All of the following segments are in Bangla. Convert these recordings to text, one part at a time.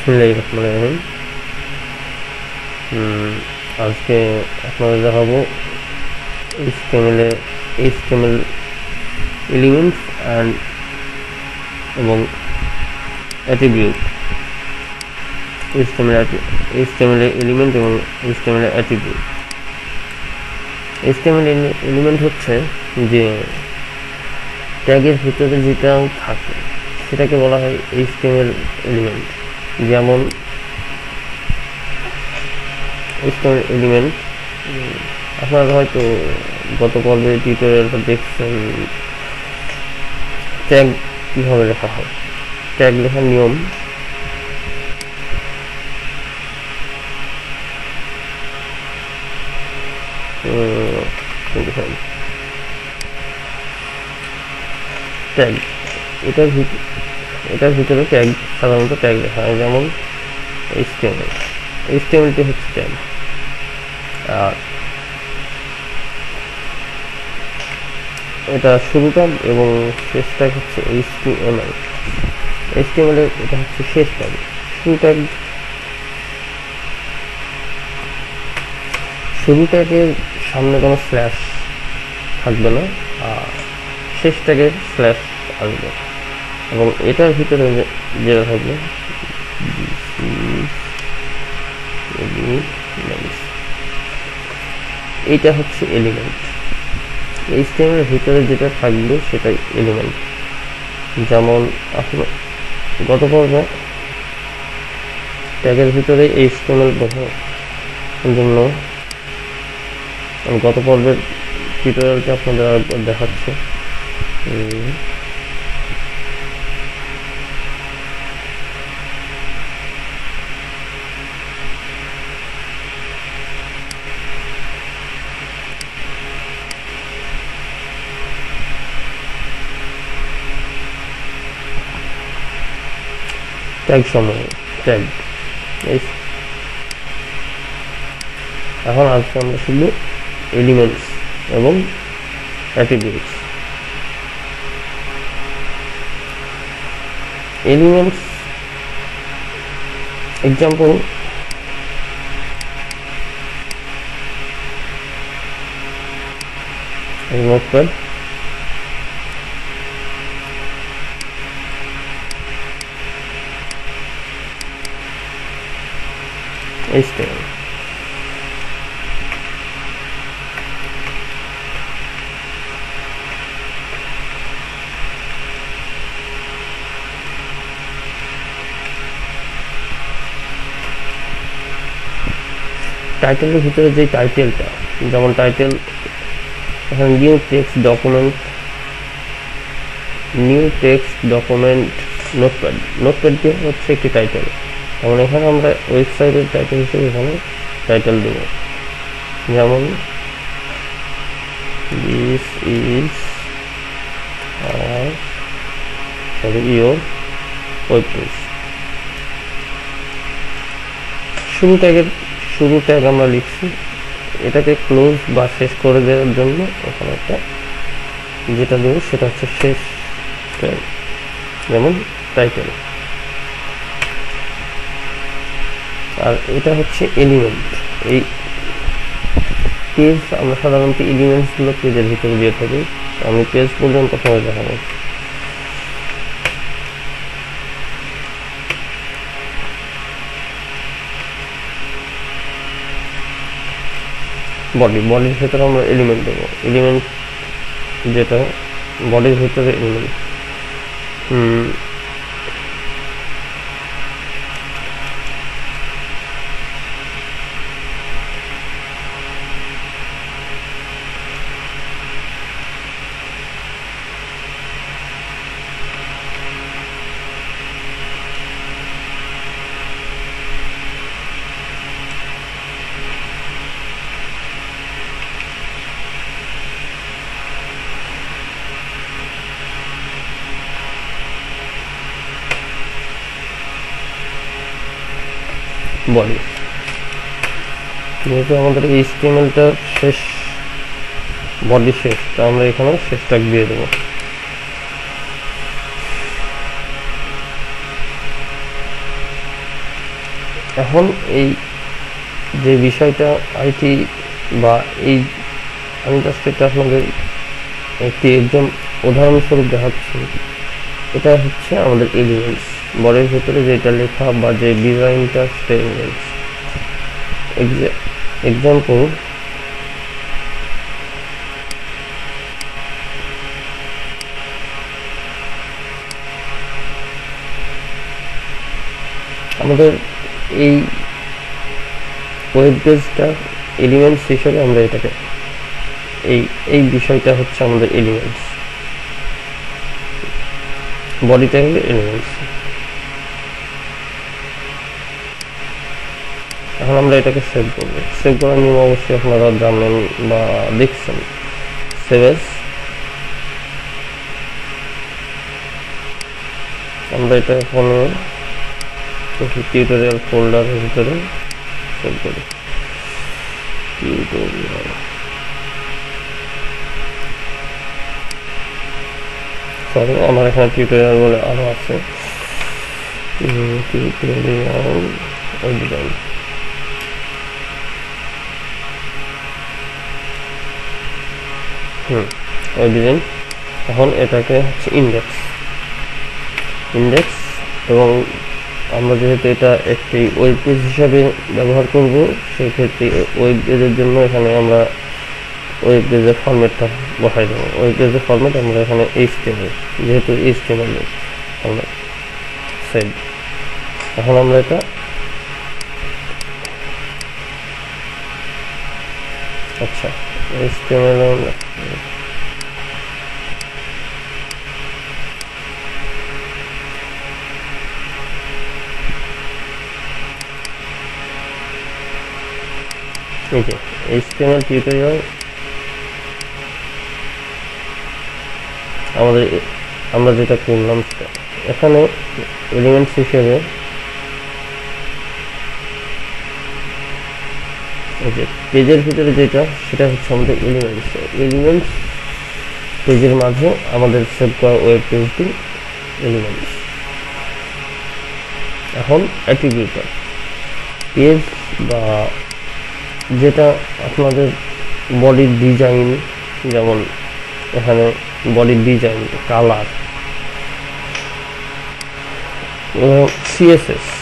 বিসমিল্লাহির রহমানির রহিম। আজকে আপনাদের দেখাবো HTML এলিমেন্টস এবং অ্যাট্রিবিউট। HTML এলিমেন্ট এবং HTML অ্যাট্রিবিউট। HTML এলিমেন্ট হচ্ছে যে ট্যাগের ভিতরে যেটা থাকে সেটাকে বলা হয় HTML এলিমেন্ট। যেমন HTML এলিমেন্ট আপনারা হয়তো গত পর্বে টিউটোরিয়ালটা দেখছেন ট্যাগ কীভাবে লেখা হয়, ট্যাগ লেখার নিয়ম। ট্যাগ এটার ভিতরে ট্যাগ সাধারণত ট্যাগ লেখা হয়, যেমন HTML হচ্ছে ট্যাগ। আর এটা শুরুটা এবং শেষ ট্যাগ হচ্ছে HTML এটা হচ্ছে শেষ ট্যাগ। শুরু ট্যাগের সামনে কোনো স্ল্যাশ থাকবে না, আর শেষ ট্যাগের স্ল্যাশ আসবে, এবং এটার ভিতরে যেটা থাকবে এইটা হচ্ছে এলিমেন্ট। HTML এর ভিতরে যেটা থাকবে সেটাই এলিমেন্ট। যেমন আপনার গত পর্বে ট্যাগের ভিতরে HTML বোঝার জন্য গত পর্বের টিউটোরিয়ালটা আপনাদের আরেকবার দেখাচ্ছে। ট্যাগ সমূহ ট্যাগ। এখন আজকে আমরা শিখব এলিমেন্টস এবং attributes. Elements example notepad, HTML। টাইটেলের ভিতরে যে টাইটেলটা, যেমন টাইটেল এখানে নিউ টেক্সট ডকুমেন্ট নোটপ্যাড দিয়ে হচ্ছে একটি টাইটেল। যেমন এখানে আমরা ওয়েবসাইটের টাইটেল হিসেবে এখানে টাইটেল দেব, যেমন this is your web page. শুরু ট্যাগ আমরা লিখছি, এটাকে ক্লোজ বা শেষ করে দেওয়ার জন্য এখানে একটা যেটা দেব সেটা হচ্ছে শেষ ট্যাগ, যেমন টাইটেল। আর এটা হচ্ছে এলিমেন্ট। এই পেজ আমরা সাধারণত এলিমেন্টসগুলো পেজের ভিতরে দিয়ে থাকি। আমি পেজ পর্যন্ত প্রথমে দেখাবো। বডির ভেতরে আমরা এলিমেন্ট দেবো, এলিমেন্ট যেটা বডির ভেতরে এলিমেন্ট। বডি যেহেতু আমাদের HTML-টা শেষ, বডি শেষ, তো আমরা এখানে শেষ ট্যাগ দিয়ে দেবো। এখন এই যে বিষয়টা আইটি বা এই আমি জাস্ট এটা আপনাদের একটি একদম উদাহরণস্বরূপ দেখাচ্ছি। এটা হচ্ছে আমাদের এলিমেন্টস, বডির ভেতরে যেটা লেখা বা যে ডিজাইনটা সেটা এলিমেন্টস। এক্সাম্পল, আমাদের এই ওয়েব পেজটা এলিমেন্টস হিসেবে আমরা এটাকে এই বিষয়টা হচ্ছে আমাদের এলিমেন্টস, বডিটা হলো এলিমেন্টস। এখন আমরা এটাকে সেভ করবো। সেভ করার নিয়ম অবশ্যই আপনারা জানেন বা দেখছেন। সেভ এস, আমরা এটা এখন টিউটোরিয়াল ফোল্ডারের ভিতরে সেভ করি। টিউটোরিয়াল, সরি আমার এখানে টিউটোরিয়াল বলে আরো আছে। টিউটোরিয়াল ওই ডিজাইন, ওই ডিজাইন। এখন এটাকে হচ্ছে ইন্ডেক্স এবং আমরা যেহেতু এটা একটি ওয়েব পেজ হিসাবে ব্যবহার করব, সেই ক্ষেত্রে ওয়েব পেজের জন্য এখানে আমরা ওয়েব পেজের ফরম্যাটটা বসাই দেবো। ওয়েব পেজের ফরম্যাট আমরা এখানে HTML, যেহেতু HTML আমরা সেভ। এখন আমরা এটা আচ্ছা HTML আমরা এই যে HTML টিউটোরিয়াল আমাদের আমরা যেটা করলাম এখানে এলিমেন্টস হিসেবে এই যে পেজের ভিতরে যেটা সেটা হচ্ছে আমাদের এলিমেন্টস পেজের মাঝে আমাদের সেভ করা ওয়েব পেজটি এলিমেন্টস। এখন অ্যাট্রিবিউটার পেজ বা যেটা আপনাদের বডির ডিজাইন, যেমন এখানে বডির ডিজাইন, কালার,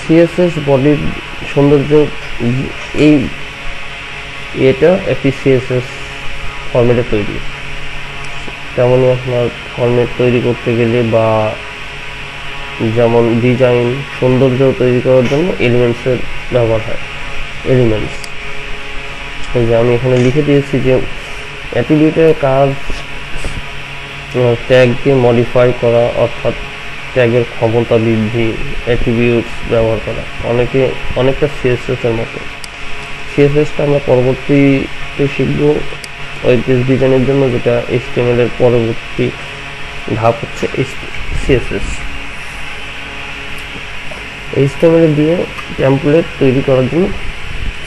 সিএসএস বডির সৌন্দর্য, এই এটা একটি সিএসএস ফরম্যাটে তৈরি। তেমনই আপনার ফরম্যাট তৈরি করতে গেলে বা যেমন ডিজাইন সৌন্দর্য তৈরি করার জন্য এলিমেন্টসের ব্যবহার হয়। এলিমেন্টস এই যে আমি এখানে লিখে দিয়েছি যে অ্যাট্রিবিউটের কাজ ট্যাগকে মডিফাই করা, অর্থাৎ ট্যাগের ক্ষমতা বৃদ্ধি, অ্যাট্রিবিউটস ব্যবহার করা, অনেকটা সিএসএস এর মতো। সিএসএসটা আমরা পরবর্তীতে শিখব ওয়েব পেজ ডিজাইনের জন্য, যেটা HTML এর পরবর্তী ধাপ হচ্ছে সিএসএস। HTML দিয়ে টেমপ্লেট তৈরি করার জন্য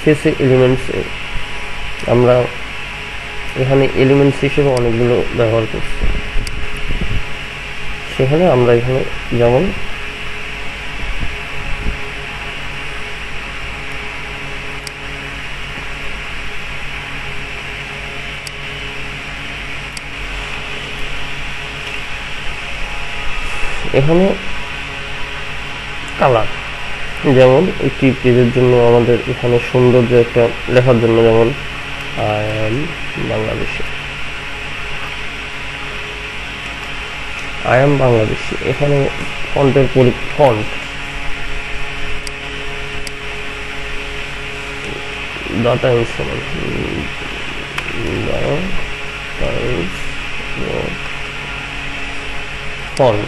CSS এলিমেন্টস আমরা এখানে এলিমেন্টস হিসেবে অনেকগুলো ব্যবহার করছি। সেখানে আমরা এখানে যেমন এখানে কালার, যেমন একটি পেজের জন্য আমাদের এখানে সৌন্দর্য একটা লেখার জন্য, যেমন আই অ্যাম বাংলাদেশি, এখানে ফন্টের font data instrument font,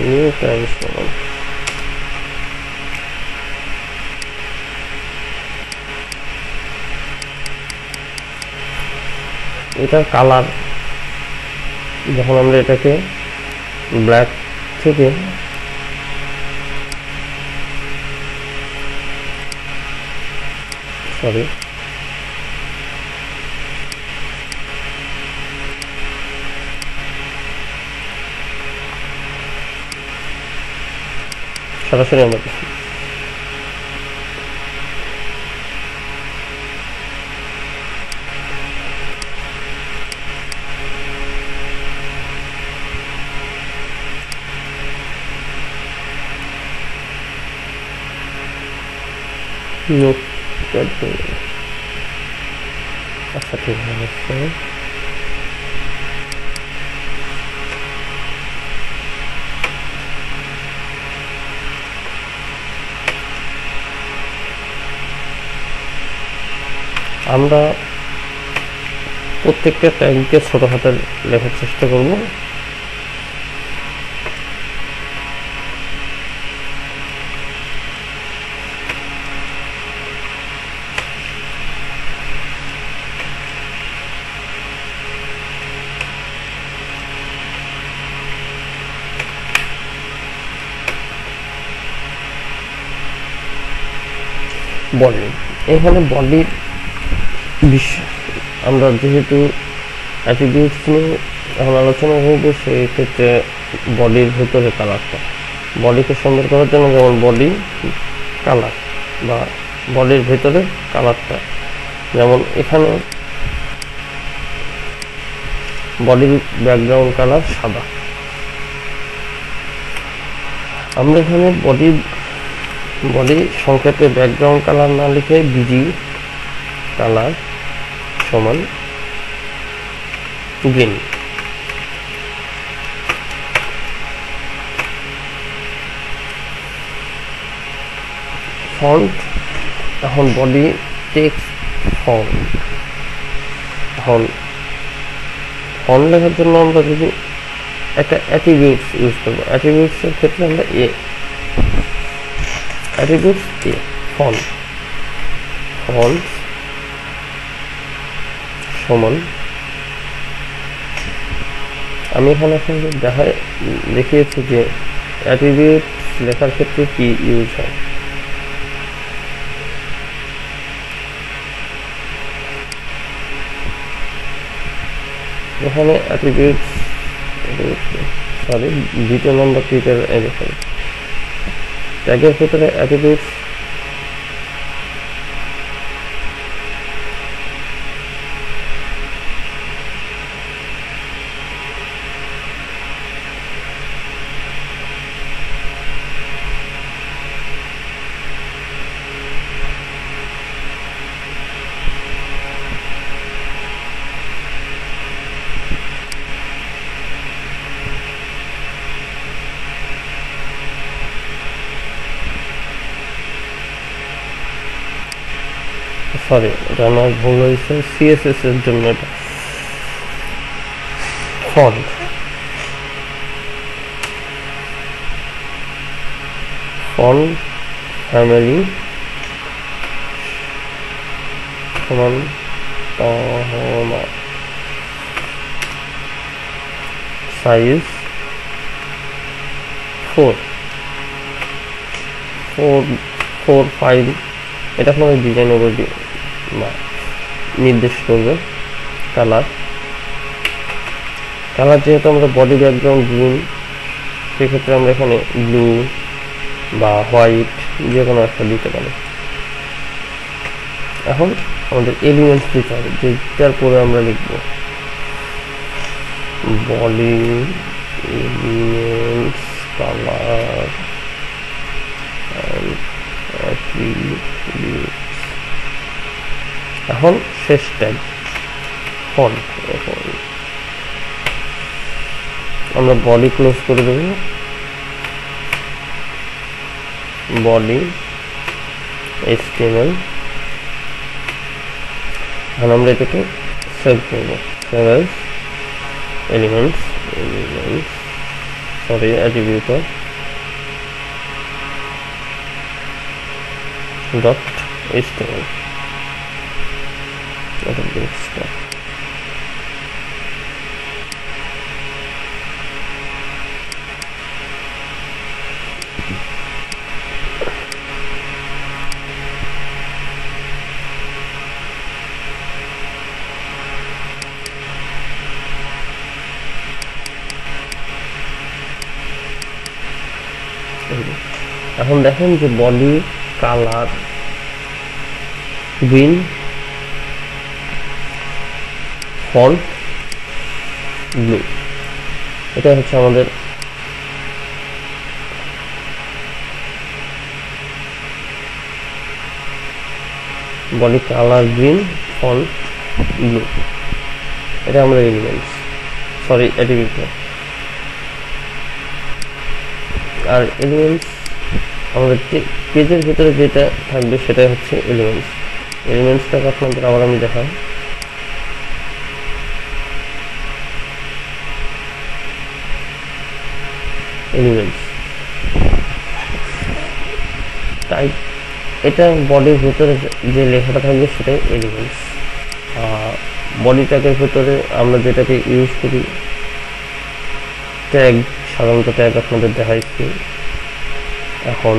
new Times Roman, এটার কালার যখন আমরা এটাকে ব্ল্যাক থেকে সরি সরাসরি আমরা দেখি। আচ্ছা ঠিক আছে, আমরা প্রত্যেকটা ট্যাগকে ছোট হাতের লেখার চেষ্টা করব। বডি, এখানে বডির আমরা যেহেতু অ্যাট্রিবিউটস নিয়ে এখন আলোচনা করবো, সেই ক্ষেত্রে বডির ভেতরে কালারটা, বডিকে সুন্দর করার জন্য যেমন বডি কালার বা বডির ভেতরে কালারটা, যেমন এখানে বডির ব্যাকগ্রাউন্ড কালার সাদা। আমরা এখানে বডি সংক্ষেপে ব্যাকগ্রাউন্ড কালার না লিখে বিজি কালার সমান গ্রিন। ফন্ট, এখন বডি টেক্সট ফন্ট, এখন ফন্ট লেখার জন্য আমরা যদি একটা অ্যাট্রিবিউটস ইউজ করবো, অ্যাট্রিবিউটসের ক্ষেত্রে আমরা অ্যাট্রিবিউটস ফন্ট সমান, আমি এখানে আপনাকে দেখিয়েছি যে অ্যাট্রিবিউটস লেখার ক্ষেত্রে কি ইউজ হয়। এখানে অ্যাট্রিবিউটস দ্বিতীয় নম্বর টিটার দেখেন ট্যাগের ক্ষেত্রে অ্যাট্রিবিউটস এটা আমার ভুল হয়েছে, সিএসএস এর জন্য এটা ফন্ট ফ্যামিলি সমান সাইজ 4.5, এটা আপনাদের ডিজাইনের উপর নির্দেশ করবে। কালার যেহেতু আমরা বডি ব্যাকগ্রাউন্ড গ্রিন, সেক্ষেত্রে আমরা এখানে ব্লু বা হোয়াইট যে কোনো একটা দিতে পারি। এখন আমাদের এলিমেন্টস দিতে হবে, যেটার পরে আমরা লিখব বডি এলিমেন্টস কালার এখন শেষ ট্যাগ ফন্ট, আমরা বডি ক্লোজ করে দেব, বডি HTML। এখন আমরা এটাকে সেভ করব, সেভ অ্যাজ এলিমেন্টস অ্যাট্রিবিউটর .html। এটা লিস্টটা এখন এখন দেখেন যে body colour green, font blue, এটা হচ্ছে আমাদের body colour green, font blue, এটা আমাদের এলিমেন্টস, সরি অ্যাট্রিবিউট। আর এলিমেন্টস আমাদের পেজের ভিতরে যেটা থাকবে সেটাই হচ্ছে এলিমেন্টস। এলিমেন্টসটাকে আপনাদের আবার আমি দেখাই। এলিমেন্টস টাইপ, এটা বডির ভিতরে যে লেখাটা থাকবে সেটাই এলিমেন্টস। বডি ট্যাগের ভিতরে আমরা যেটাকে ইউজ করি ট্যাগ, সাধারণত ট্যাগ আপনাদের দেখাইছি। এখন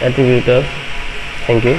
অ্যাট্রিবিউটার, থ্যাংক ইউ।